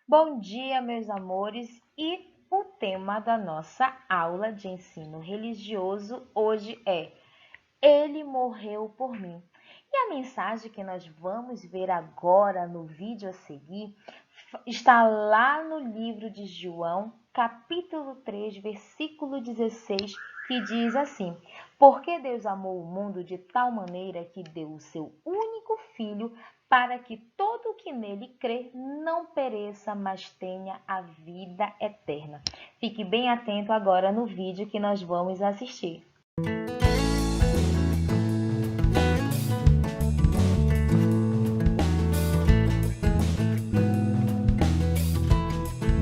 Bom dia, meus amores, e o tema da nossa aula de ensino religioso hoje é Ele morreu por mim. E a mensagem que nós vamos ver agora no vídeo a seguir está lá no livro de João, capítulo 3, versículo 16, que diz assim: Porque Deus amou o mundo de tal maneira que deu o seu único filho para que todo o que nele crê não pereça, mas tenha a vida eterna. Fique bem atento agora no vídeo que nós vamos assistir.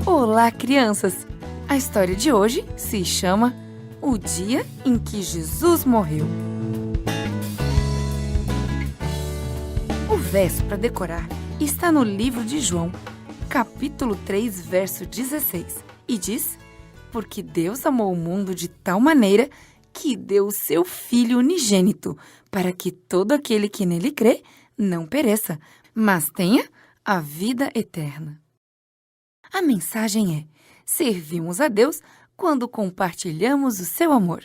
Olá, crianças! A história de hoje se chama O Dia em que Jesus Morreu. O verso para decorar está no livro de João, capítulo 3, verso 16, e diz: Porque Deus amou o mundo de tal maneira que deu o seu Filho unigênito, para que todo aquele que nele crê não pereça, mas tenha a vida eterna. A mensagem é: servimos a Deus quando compartilhamos o seu amor.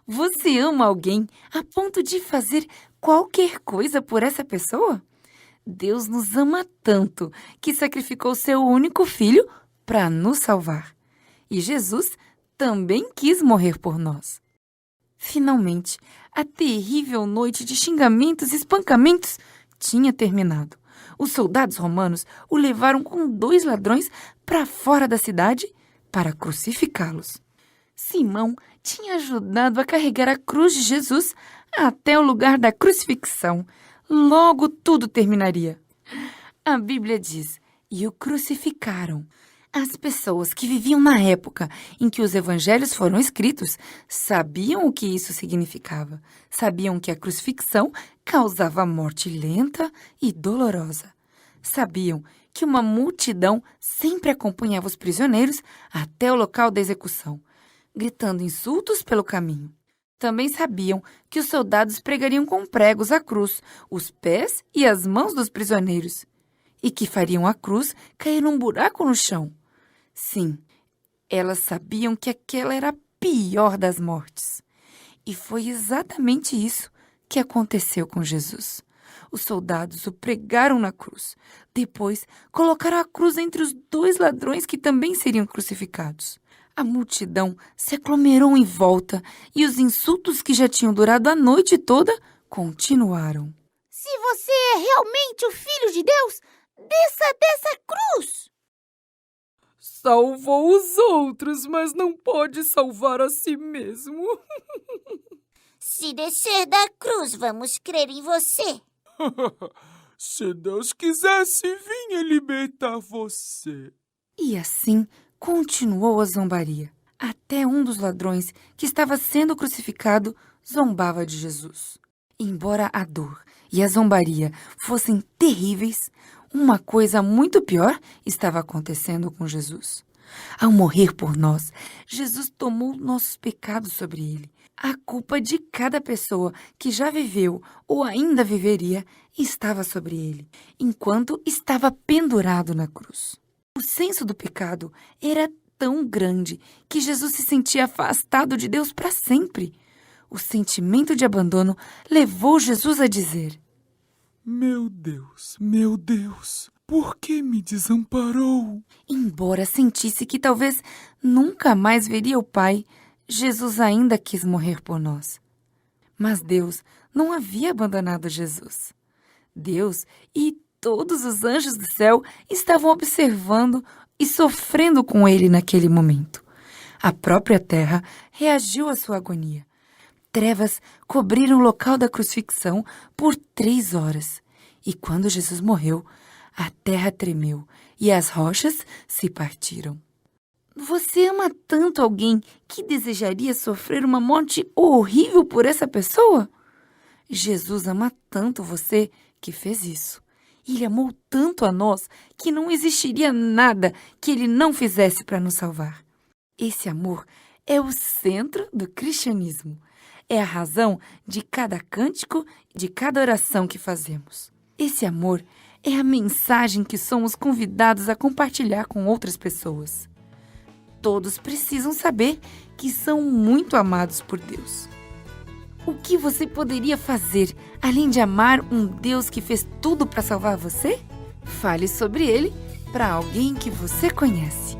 Você ama alguém a ponto de fazer qualquer coisa por essa pessoa? Deus nos ama tanto que sacrificou seu único filho para nos salvar. E Jesus também quis morrer por nós. Finalmente, a terrível noite de xingamentos e espancamentos tinha terminado. Os soldados romanos o levaram com 2 ladrões para fora da cidade para crucificá-los. Simão tinha ajudado a carregar a cruz de Jesus até o lugar da crucifixão. Logo tudo terminaria. A Bíblia diz: e o crucificaram. As pessoas que viviam na época em que os evangelhos foram escritos sabiam o que isso significava. Sabiam que a crucifixão causava morte lenta e dolorosa. Sabiam que uma multidão sempre acompanhava os prisioneiros até o local da execução, gritando insultos pelo caminho. Também sabiam que os soldados pregariam com pregos à cruz os pés e as mãos dos prisioneiros e que fariam a cruz cair num buraco no chão. Sim, elas sabiam que aquela era a pior das mortes. E foi exatamente isso que aconteceu com Jesus. Os soldados o pregaram na cruz. Depois, colocaram a cruz entre os 2 ladrões que também seriam crucificados. A multidão se aglomerou em volta e os insultos que já tinham durado a noite toda continuaram. Se você é realmente o Filho de Deus, desça dessa cruz! Salvou os outros, mas não pode salvar a si mesmo. Se descer da cruz, vamos crer em você. Se Deus quisesse, vinha libertar você. E assim continuou a zombaria. Até um dos ladrões que estava sendo crucificado zombava de Jesus. Embora a dor e a zombaria fossem terríveis, uma coisa muito pior estava acontecendo com Jesus. Ao morrer por nós, Jesus tomou nossos pecados sobre ele. A culpa de cada pessoa que já viveu ou ainda viveria estava sobre ele, enquanto estava pendurado na cruz. O senso do pecado era tão grande que Jesus se sentia afastado de Deus para sempre. O sentimento de abandono levou Jesus a dizer: Meu Deus, por que me desamparou? Embora sentisse que talvez nunca mais veria o Pai, Jesus ainda quis morrer por nós. Mas Deus não havia abandonado Jesus. Deus e todos os anjos do céu estavam observando e sofrendo com ele naquele momento. A própria terra reagiu à sua agonia. Trevas cobriram o local da crucifixão por 3 horas. E quando Jesus morreu, a terra tremeu e as rochas se partiram. Você ama tanto alguém que desejaria sofrer uma morte horrível por essa pessoa? Jesus ama tanto você que fez isso. Ele amou tanto a nós que não existiria nada que ele não fizesse para nos salvar. Esse amor é o centro do cristianismo. É a razão de cada cântico, de cada oração que fazemos. Esse amor é a mensagem que somos convidados a compartilhar com outras pessoas. Todos precisam saber que são muito amados por Deus. O que você poderia fazer além de amar um Deus que fez tudo para salvar você? Fale sobre ele para alguém que você conhece.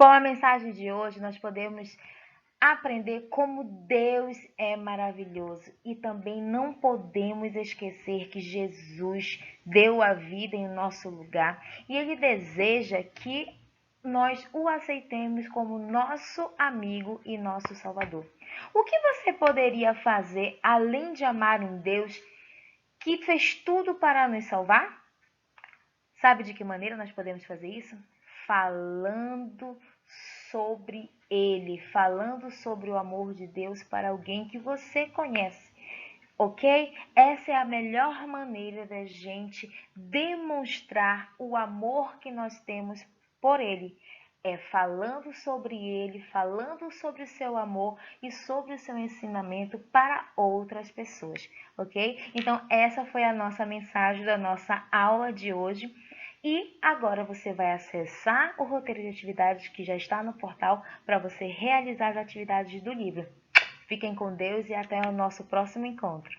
Com a mensagem de hoje, nós podemos aprender como Deus é maravilhoso e também não podemos esquecer que Jesus deu a vida em nosso lugar e Ele deseja que nós o aceitemos como nosso amigo e nosso Salvador. O que você poderia fazer além de amar um Deus que fez tudo para nos salvar? Sabe de que maneira nós podemos fazer isso? Falando sobre Ele, falando sobre o amor de Deus para alguém que você conhece, ok? Essa é a melhor maneira da gente demonstrar o amor que nós temos por Ele. É falando sobre Ele, falando sobre o seu amor e sobre o seu ensinamento para outras pessoas, ok? Então, essa foi a nossa mensagem da nossa aula de hoje. E agora você vai acessar o roteiro de atividades que já está no portal para você realizar as atividades do livro. Fiquem com Deus e até o nosso próximo encontro.